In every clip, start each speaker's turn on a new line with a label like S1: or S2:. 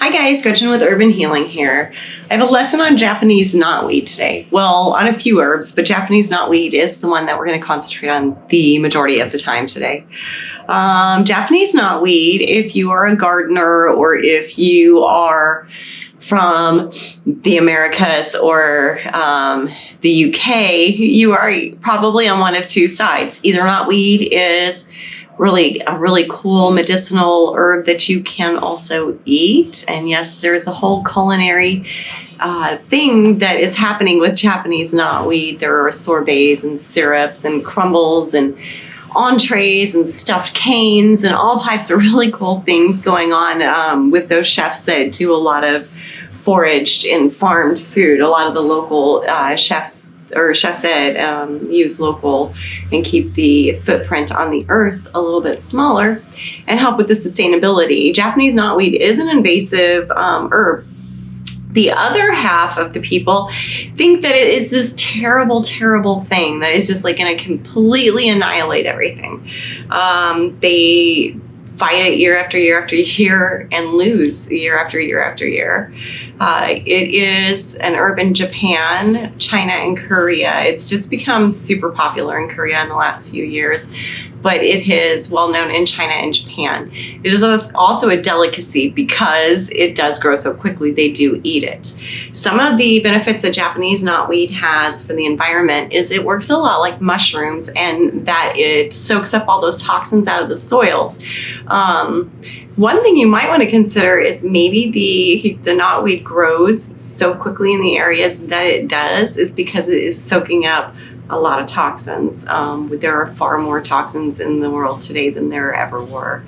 S1: Hi guys, Gretchen with Herban Healing here. I have a lesson on Japanese knotweed today. Well, on a few herbs, but Japanese knotweed is the one that we're going to concentrate on the majority of the time today. Japanese knotweed, if you are a gardener or if you are from the Americas or the UK, you are probably on one of two sides. Either knotweed is a really cool medicinal herb that you can also eat. And yes, there's a whole culinary thing that is happening with Japanese knotweed. There are sorbets and syrups and crumbles and entrees and stuffed canes and all types of really cool things going on with those chefs that do a lot of foraged and farmed food. A lot of the local chefs ed use local and keep the footprint on the earth a little bit smaller and help with the sustainability. Japanese knotweed is an invasive herb. The other half of the people think that it is this terrible, terrible thing that is just like going to completely annihilate everything. They fight it year after year after year and lose year after year after year. It is an herb in Japan, China, and Korea. It's just become super popular in Korea in the last few years, but it is well known in China and Japan. It is also a delicacy because it does grow so quickly, they do eat it. Some of the benefits that Japanese knotweed has for the environment is it works a lot like mushrooms, and that it soaks up all those toxins out of the soils. One thing you might want to consider is maybe the knotweed grows so quickly in the areas that it does is because it is soaking up a lot of toxins. There are far more toxins in the world today than there ever were.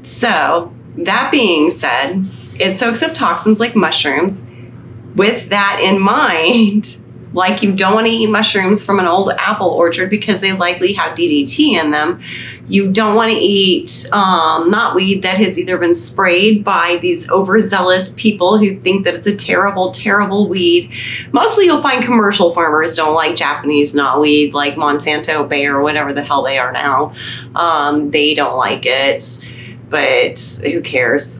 S1: So that being said, it soaks up toxins like mushrooms. With that in mind, like you don't want to eat mushrooms from an old apple orchard because they likely have DDT in them. You don't want to eat knotweed that has either been sprayed by these overzealous people who think that it's a terrible, terrible weed. Mostly you'll find commercial farmers don't like Japanese knotweed, like Monsanto, Bayer, whatever the hell they are now. They don't like it, but who cares?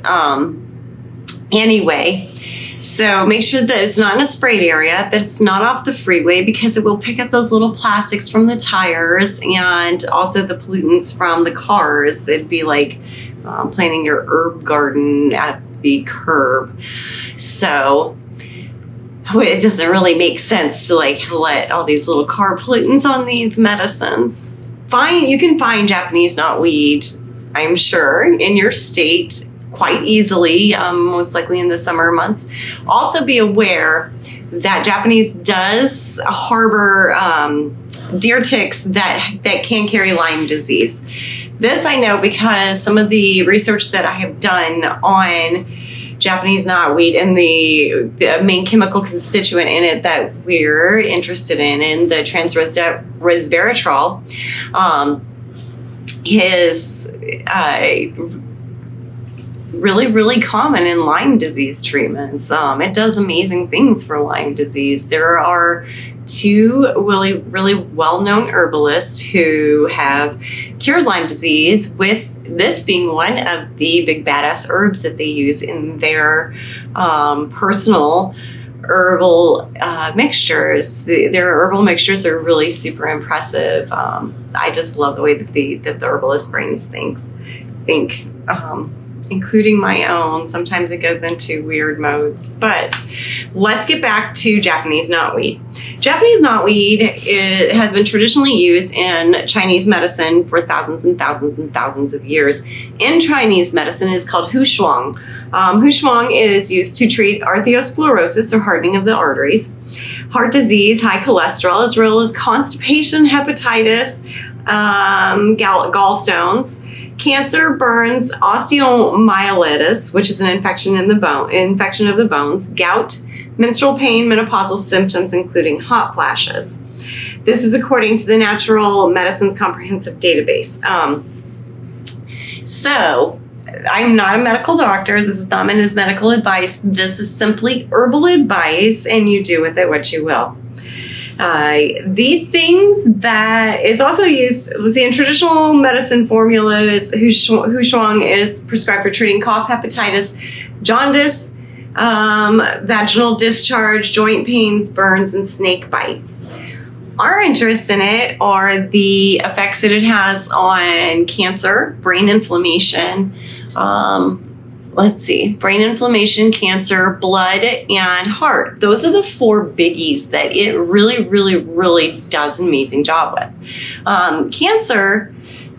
S1: Anyway. So make sure that it's not in a sprayed area, that it's not off the freeway, because it will pick up those little plastics from the tires and also the pollutants from the cars. It'd be like planting your herb garden at the curb. So it doesn't really make sense to like let all these little car pollutants on these medicines. You can find Japanese knotweed, I'm sure, in your state quite easily, most likely in the summer months. Also be aware that Japanese does harbor deer ticks that can carry Lyme disease. This I know because some of the research that I have done on Japanese knotweed and the main chemical constituent in it that we're interested in the transresveratrol, is really common in Lyme disease treatments. It does amazing things for Lyme disease. There are two really well-known herbalists who have cured Lyme disease, with this being one of the big badass herbs that they use in their personal herbal mixtures. Their herbal mixtures are really super impressive. I just love the way that the herbalist brains think. Including my own. Sometimes it goes into weird modes. But let's get back to Japanese knotweed. Japanese knotweed has been traditionally used in Chinese medicine for thousands and thousands and thousands of years. In Chinese medicine, it's called hushuang. Hushuang is used to treat arteriosclerosis, or hardening of the arteries, heart disease, high cholesterol, as well as constipation, hepatitis, gallstones, cancer, burns, osteomyelitis, which is an infection of the bones, gout, menstrual pain, menopausal symptoms, including hot flashes. This is according to the Natural Medicines Comprehensive Database. So I'm not a medical doctor. This is not meant as medical advice. This is simply herbal advice, and you do with it what you will. The things that is also used, let's see, in traditional medicine formulas, hushuang is prescribed for treating cough, hepatitis, jaundice, vaginal discharge, joint pains, burns, and snake bites. Our interest in it are the effects that it has on cancer, brain inflammation, brain inflammation, cancer, blood, and heart. Those are the 4 biggies that it really, really, really does an amazing job with. Cancer,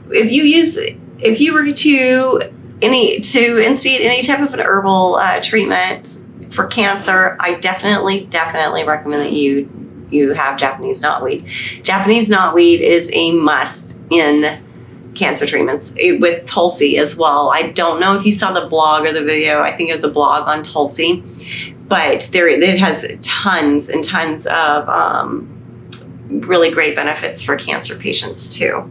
S1: if you were to instigate any type of an herbal treatment for cancer, I definitely recommend that you have Japanese knotweed. Japanese knotweed is a must in cancer treatments, with Tulsi as well. I don't know if you saw the blog or the video. I think it was a blog on Tulsi, but it has tons and tons of really great benefits for cancer patients too.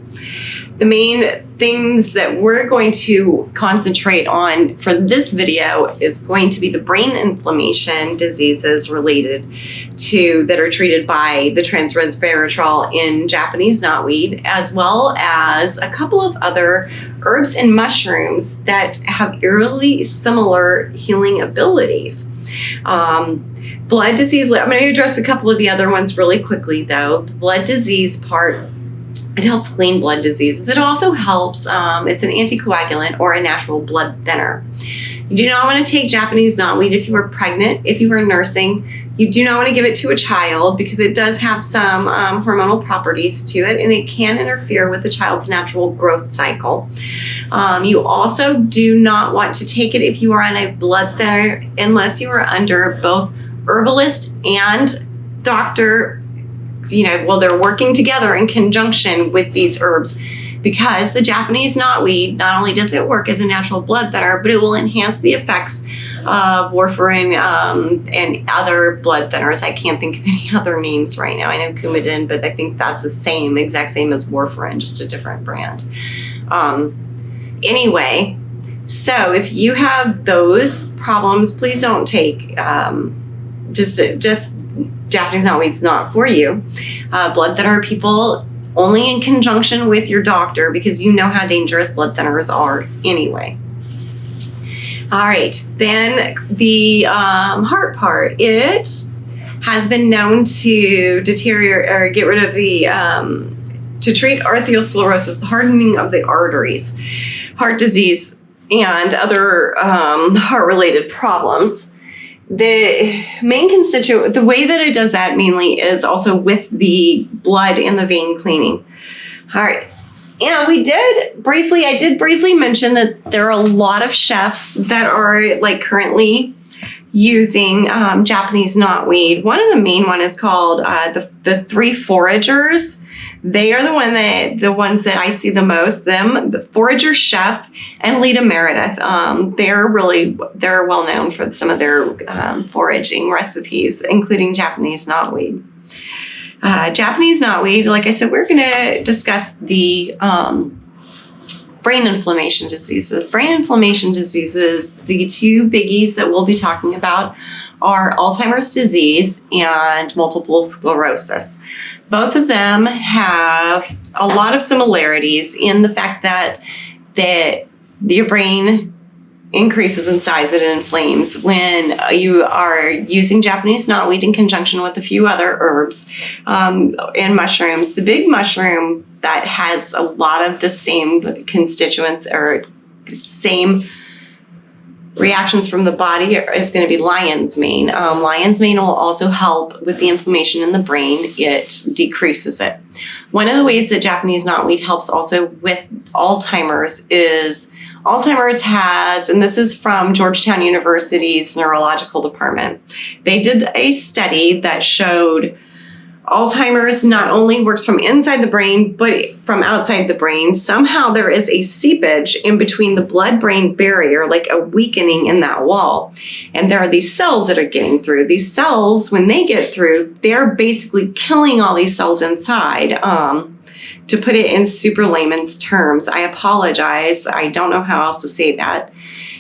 S1: The main things that we're going to concentrate on for this video is going to be the brain inflammation diseases related to that are treated by the transresveratrol in Japanese knotweed, as well as a couple of other herbs and mushrooms that have eerily similar healing abilities. Blood disease, I'm going to address a couple of the other ones really quickly though. The blood disease part, it helps clean blood diseases. It also helps, it's an anticoagulant or a natural blood thinner. You do not want to take Japanese knotweed if you are pregnant, if you are nursing. You do not want to give it to a child because it does have some hormonal properties to it, and it can interfere with the child's natural growth cycle. You also do not want to take it if you are on a blood thinner unless you are under both herbalist and doctor, they're working together in conjunction with these herbs, because the Japanese knotweed, not only does it work as a natural blood thinner, but it will enhance the effects of warfarin and other blood thinners. I can't think of any other names right now. I know Coumadin, but I think that's the exact same as warfarin, just a different brand. Anyway, so if you have those problems, please don't take just Japanese knotweed's not for you. Blood thinner people only in conjunction with your doctor, because you know how dangerous blood thinners are anyway. All right, then the heart part, it has been known to deteriorate or get rid of the to treat arteriosclerosis, the hardening of the arteries, heart disease, and other heart-related problems. The main constituent, the way that it does that mainly is also with the blood and the vein cleaning. All right. And I did briefly mention that there are a lot of chefs that are currently using Japanese knotweed. One of the main one is called the Three Foragers. They are the ones that I see the most. The Forager Chef and Lita Meredith. They're well known for some of their foraging recipes, including Japanese knotweed. Japanese knotweed, like I said, we're going to discuss the brain inflammation diseases. Brain inflammation diseases, the 2 biggies that we'll be talking about are Alzheimer's disease and multiple sclerosis. Both of them have a lot of similarities in the fact that your brain increases in size, it inflames when you are using Japanese knotweed in conjunction with a few other herbs and mushrooms. The big mushroom that has a lot of the same constituents or same reactions from the body is going to be lion's mane. Lion's mane will also help with the inflammation in the brain. It decreases it. One of the ways that Japanese knotweed helps also with Alzheimer's is Alzheimer's has, and this is from Georgetown University's neurological department, they did a study that showed Alzheimer's not only works from inside the brain, but from outside the brain. Somehow there is a seepage in between the blood-brain barrier, like a weakening in that wall. And there are these cells that are getting through. These cells, when they get through, they're basically killing all these cells inside. To put it in super layman's terms, I apologize. I don't know how else to say that.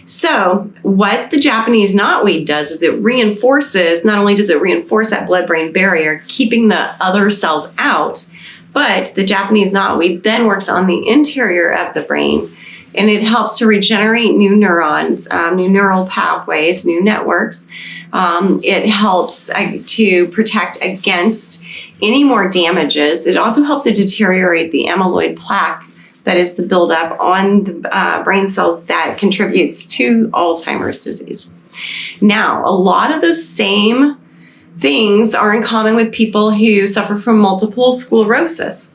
S1: So what the Japanese knotweed does is it reinforces, not only does it reinforce that blood-brain barrier, keeping the other cells out, but the Japanese knotweed then works on the interior of the brain and it helps to regenerate new neurons, new neural pathways, new networks. It helps to protect against any more damages. It also helps to deteriorate the amyloid plaque that is the buildup on the brain cells that contributes to Alzheimer's disease. Now, a lot of the same things are in common with people who suffer from multiple sclerosis.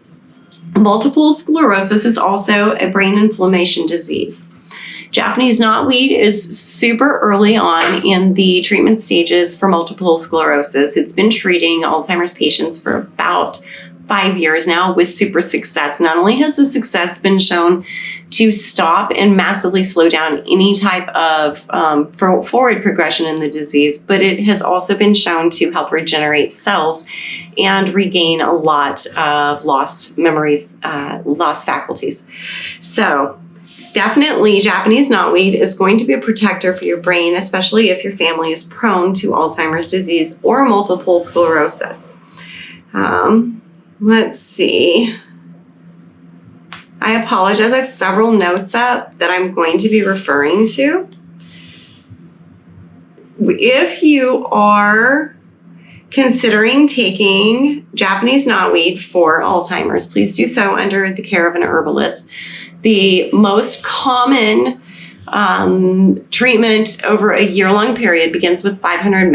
S1: Multiple sclerosis is also a brain inflammation disease. Japanese knotweed is super early on in the treatment stages for multiple sclerosis. It's been treating Alzheimer's patients for about 5 years now with super success. Not only has the success been shown to stop and massively slow down any type of forward progression in the disease, but it has also been shown to help regenerate cells and regain a lot of lost memory, lost faculties. So definitely Japanese knotweed is going to be a protector for your brain, especially if your family is prone to Alzheimer's disease or multiple sclerosis. Let's see. I apologize. I have several notes up that I'm going to be referring to. If you are considering taking Japanese knotweed for Alzheimer's, please do so under the care of an herbalist. The most common treatment over a year-long period begins with 500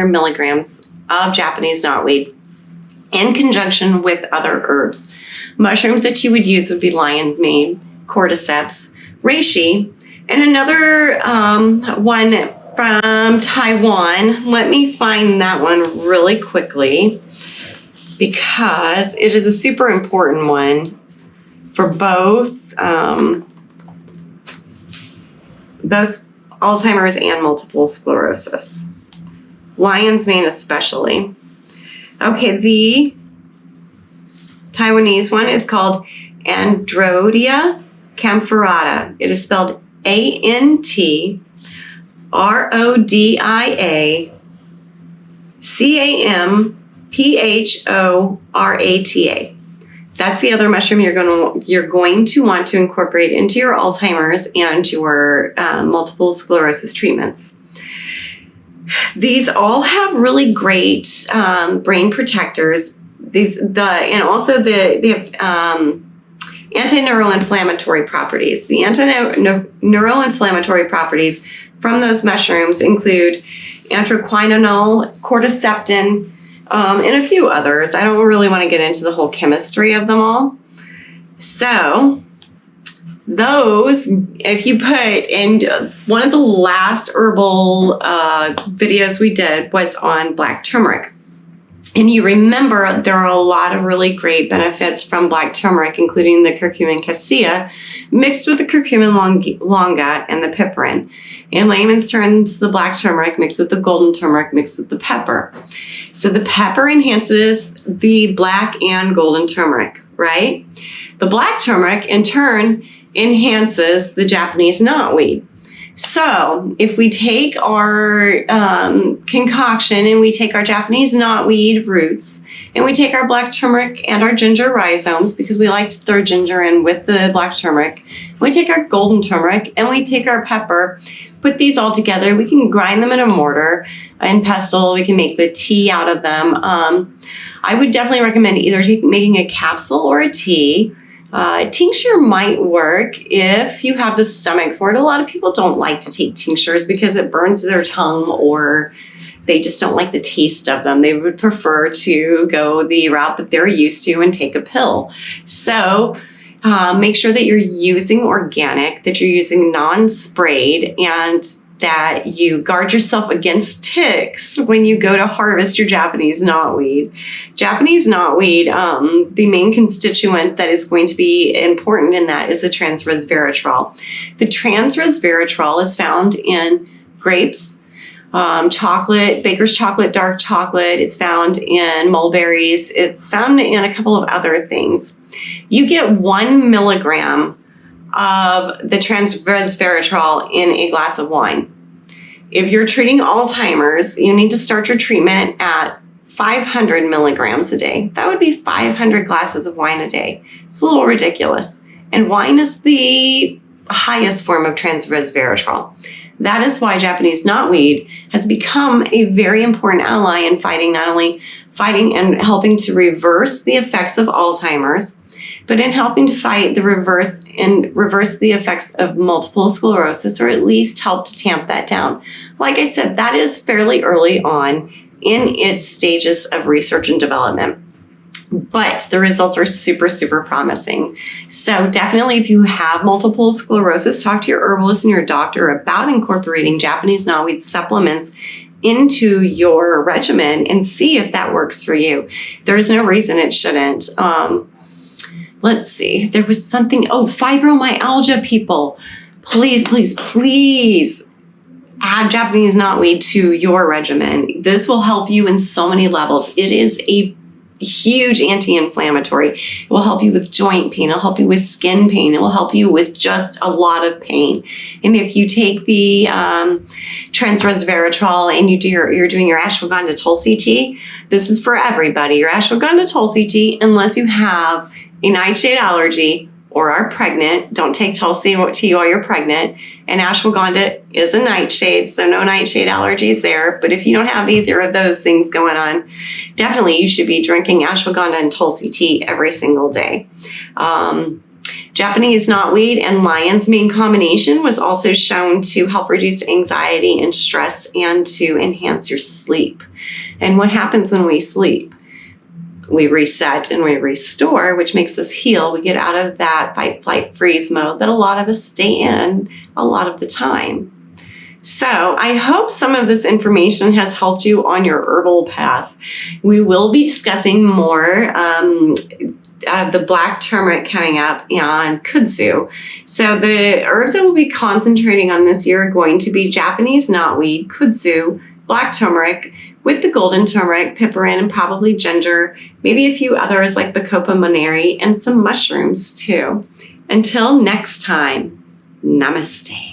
S1: milligrams of Japanese knotweed in conjunction with other herbs. Mushrooms that you would use would be lion's mane, cordyceps, reishi, and another one from Taiwan. Let me find that one really quickly because it is a super important one for both Alzheimer's and multiple sclerosis. Lion's mane especially. Okay, the Taiwanese one is called Androdia campharata. It is spelled ANTRODIACAMPHORATA. That's the other mushroom you're going to want to incorporate into your Alzheimer's and your multiple sclerosis treatments. These all have really great brain protectors. They have anti-neuroinflammatory properties. The anti-neuroinflammatory properties from those mushrooms include anthraquinonol, cordycepin, and a few others. I don't really want to get into the whole chemistry of them all. So those, if you put in, one of the last herbal videos we did was on black turmeric. And you remember there are a lot of really great benefits from black turmeric, including the curcumin cassia mixed with the curcumin longa and the piperin. In layman's terms, the black turmeric mixed with the golden turmeric mixed with the pepper. So the pepper enhances the black and golden turmeric, right? The black turmeric in turn enhances the Japanese knotweed. So if we take our concoction and we take our Japanese knotweed roots and we take our black turmeric and our ginger rhizomes, because we like to throw ginger in with the black turmeric, we take our golden turmeric and we take our pepper, put these all together, we can grind them in a mortar and pestle, we can make the tea out of them. I would definitely recommend either making a capsule or a tea. Tincture might work if you have the stomach for it. A lot of people don't like to take tinctures because it burns their tongue or they just don't like the taste of them. They would prefer to go the route that they're used to and take a pill. So make sure that you're using organic, that you're using non-sprayed, and that you guard yourself against ticks when you go to harvest your Japanese knotweed. Japanese knotweed, the main constituent that is going to be important in that is the transresveratrol. The transresveratrol is found in grapes, chocolate, baker's chocolate, dark chocolate. It's found in mulberries. It's found in a couple of other things. You get 1 milligram of the transresveratrol in a glass of wine. If you're treating Alzheimer's, you need to start your treatment at 500 milligrams a day. That would be 500 glasses of wine a day. It's a little ridiculous. And wine is the highest form of transresveratrol. That is why Japanese knotweed has become a very important ally in fighting, not only fighting and helping to reverse the effects of Alzheimer's, but in helping to fight the reverse the effects of multiple sclerosis, or at least help to tamp that down. Like I said, that is fairly early on in its stages of research and development, but the results are super, super promising. So definitely, if you have multiple sclerosis, talk to your herbalist and your doctor about incorporating Japanese knotweed supplements into your regimen and see if that works for you. There's no reason it shouldn't. Let's see, there was something, fibromyalgia people, please, please, please add Japanese knotweed to your regimen. This will help you in so many levels. It is a huge anti-inflammatory. It will help you with joint pain. It'll help you with skin pain. It will help you with just a lot of pain. And if you take the transresveratrol and you're doing your ashwagandha tulsi tea, this is for everybody. Your ashwagandha tulsi tea, unless you have a nightshade allergy or are pregnant, don't take tulsi tea while you're pregnant. And ashwagandha is a nightshade, so no nightshade allergies there. But if you don't have either of those things going on, definitely you should be drinking ashwagandha and tulsi tea every single day. Japanese knotweed and lion's mane combination was also shown to help reduce anxiety and stress and to enhance your sleep. And what happens when we sleep? We reset and we restore, which makes us heal. We get out of that fight, flight, freeze mode that a lot of us stay in a lot of the time. So I hope some of this information has helped you on your herbal path. We will be discussing more the black turmeric coming up on kudzu. So the herbs that we'll be concentrating on this year are going to be Japanese knotweed, kudzu, black turmeric, with the golden turmeric, piperin, and probably ginger, maybe a few others like Bacopa monnieri, and some mushrooms too. Until next time, namaste.